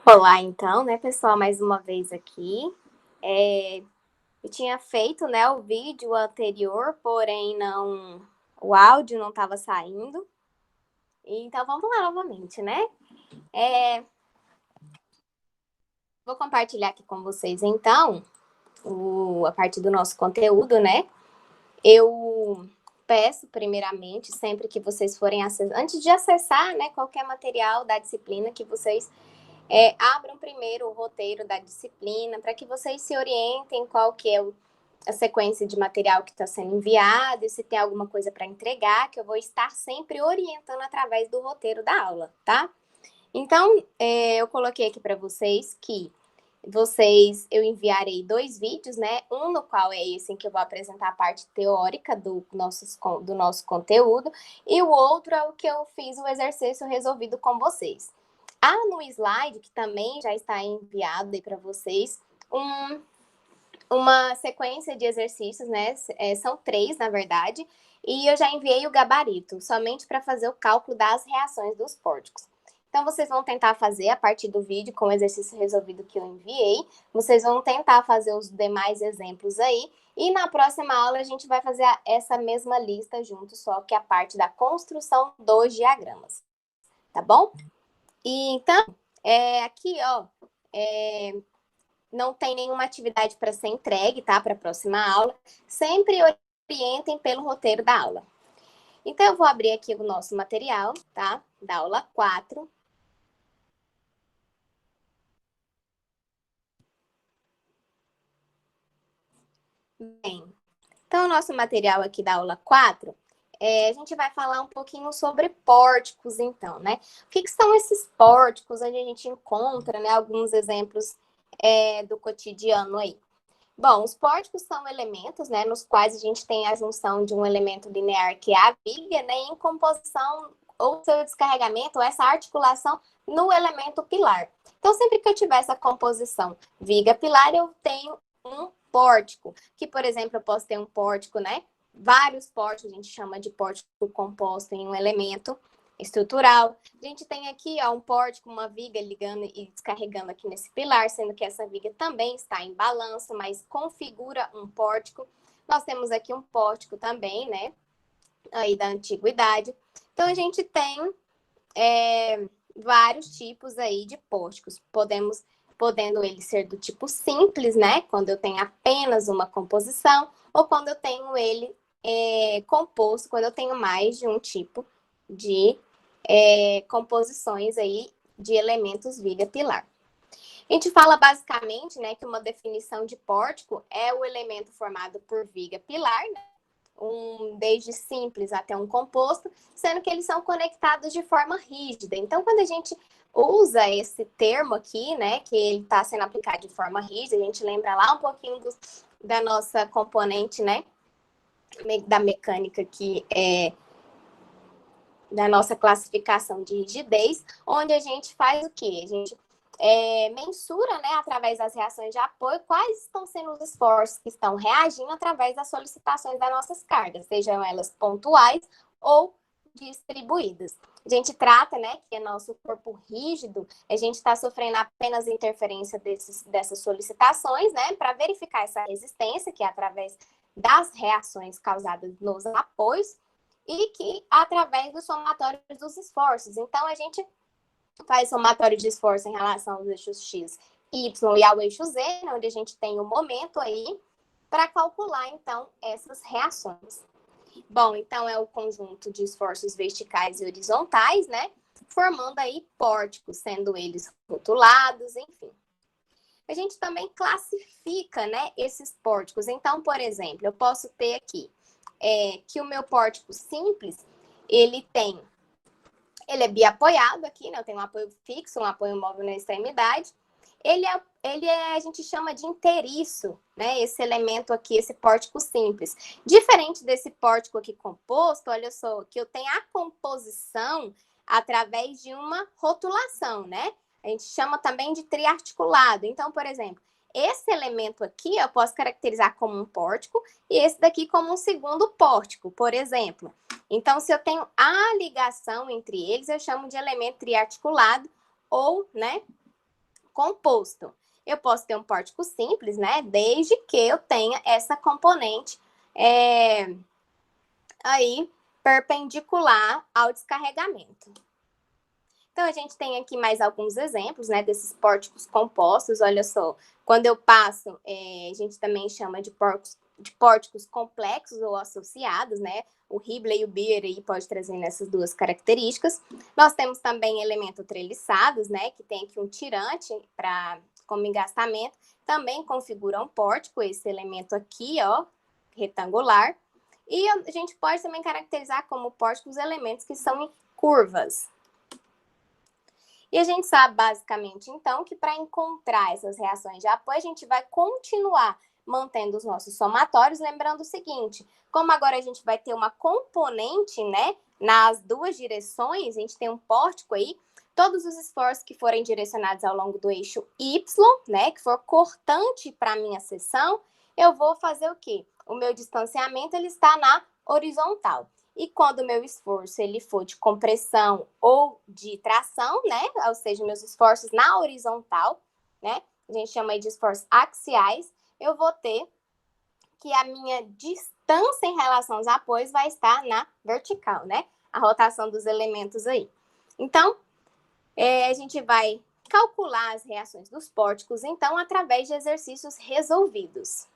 Olá, então, né, pessoal, mais uma vez aqui. Eu tinha feito, né, o vídeo anterior, porém o áudio não estava saindo. Então, vamos lá novamente, né? Vou compartilhar aqui com vocês, então, a parte do nosso conteúdo, né? Eu peço, primeiramente, sempre que vocês forem acessar, antes de acessar, né, qualquer material da disciplina, que vocês abram primeiro o roteiro da disciplina, para que vocês se orientem qual que é a sequência de material que está sendo enviado e se tem alguma coisa para entregar, que eu vou estar sempre orientando através do roteiro da aula, tá? Então, eu coloquei aqui para vocês que eu enviarei 2 vídeos, né? Um no qual é esse em que eu vou apresentar a parte teórica do nosso conteúdo, e o outro é o que eu fiz o exercício resolvido com vocês. No slide, que também já está enviado aí para vocês, uma sequência de exercícios, né? São 3, na verdade, e eu já enviei o gabarito, somente para fazer o cálculo das reações dos pórticos. Então, vocês vão tentar fazer a partir do vídeo com o exercício resolvido que eu enviei. Vocês vão tentar fazer os demais exemplos aí. E na próxima aula a gente vai fazer essa mesma lista junto, só que a parte da construção dos diagramas. Tá bom? E então, aqui, ó, não tem nenhuma atividade para ser entregue, tá? Para a próxima aula. Sempre orientem pelo roteiro da aula. Então, eu vou abrir aqui o nosso material, tá? Da aula 4. Bem, então, o nosso material aqui da aula 4, a gente vai falar um pouquinho sobre pórticos, então, né? O que são esses pórticos, onde a gente encontra, né, alguns exemplos do cotidiano aí. Bom, os pórticos são elementos, né, nos quais a gente tem a junção de um elemento linear, que é a viga, né, em composição ou seu descarregamento, ou essa articulação no elemento pilar. Então, sempre que eu tiver essa composição viga-pilar, eu tenho um pórtico, que, por exemplo, eu posso ter um pórtico, né, vários pórticos, a gente chama de pórtico composto em um elemento estrutural. A gente tem aqui, ó, um pórtico, uma viga ligando e descarregando aqui nesse pilar, sendo que essa viga também está em balanço, mas configura um pórtico. Nós temos aqui um pórtico também, né, aí da antiguidade. Então, a gente tem vários tipos aí de pórticos, podendo ele ser do tipo simples, né, quando eu tenho apenas uma composição, ou quando eu tenho ele composto, quando eu tenho mais de um tipo de composições aí de elementos viga-pilar. A gente fala basicamente, né, que uma definição de pórtico é o elemento formado por viga-pilar, né, desde simples até um composto, sendo que eles são conectados de forma rígida. Então, quando a gente usa esse termo aqui, né, que ele está sendo aplicado de forma rígida, a gente lembra lá um pouquinho da nossa componente, né, da mecânica que da nossa classificação de rigidez, onde a gente faz o quê? A gente mensura, né, através das reações de apoio, quais estão sendo os esforços que estão reagindo através das solicitações das nossas cargas, sejam elas pontuais ou distribuídas. A gente trata, né, que é nosso corpo rígido, a gente está sofrendo apenas interferência dessas solicitações, né, para verificar essa resistência, que é através das reações causadas nos apoios, e que através do somatório dos esforços. Então, a gente faz somatório de esforço em relação aos eixos X, Y e ao eixo Z, onde a gente tem o momento aí, para calcular, então, essas reações. Bom, então é o conjunto de esforços verticais e horizontais, né? Formando aí pórticos, sendo eles rotulados, enfim. A gente também classifica, né, esses pórticos. Então, por exemplo, eu posso ter aqui que o meu pórtico simples, ele é biapoiado aqui, né? Eu tenho um apoio fixo, um apoio móvel na extremidade. A gente chama de inteiriço, né? Esse elemento aqui, esse pórtico simples. Diferente desse pórtico aqui composto, olha só, que eu tenho a composição através de uma rotulação, né? A gente chama também de triarticulado. Então, por exemplo, esse elemento aqui eu posso caracterizar como um pórtico e esse daqui como um segundo pórtico, por exemplo. Então, se eu tenho a ligação entre eles, eu chamo de elemento triarticulado ou, né, composto. Eu posso ter um pórtico simples, né? Desde que eu tenha essa componente aí perpendicular ao descarregamento. Então, a gente tem aqui mais alguns exemplos, né, desses pórticos compostos. Olha só, quando eu passo, a gente também chama de pórticos complexos ou associados, né? O Hibley e o Beer aí pode trazer nessas duas características. Nós temos também elementos treliçados, né, que tem aqui um tirante como engastamento. Também configura um pórtico, esse elemento aqui, ó, retangular. E a gente pode também caracterizar como pórticos elementos que são em curvas. E a gente sabe, basicamente, então, que para encontrar essas reações de apoio, a gente vai continuar mantendo os nossos somatórios, lembrando o seguinte, como agora a gente vai ter uma componente, né, nas duas direções, a gente tem um pórtico aí, todos os esforços que forem direcionados ao longo do eixo Y, né, que for cortante para a minha seção, eu vou fazer o quê? O meu distanciamento, ele está na horizontal. E quando o meu esforço ele for de compressão ou de tração, né? Ou seja, meus esforços na horizontal, né? A gente chama aí de esforços axiais, eu vou ter que a minha distância em relação aos apoios vai estar na vertical, né? A rotação dos elementos aí. Então, a gente vai calcular as reações dos pórticos, então, através de exercícios resolvidos.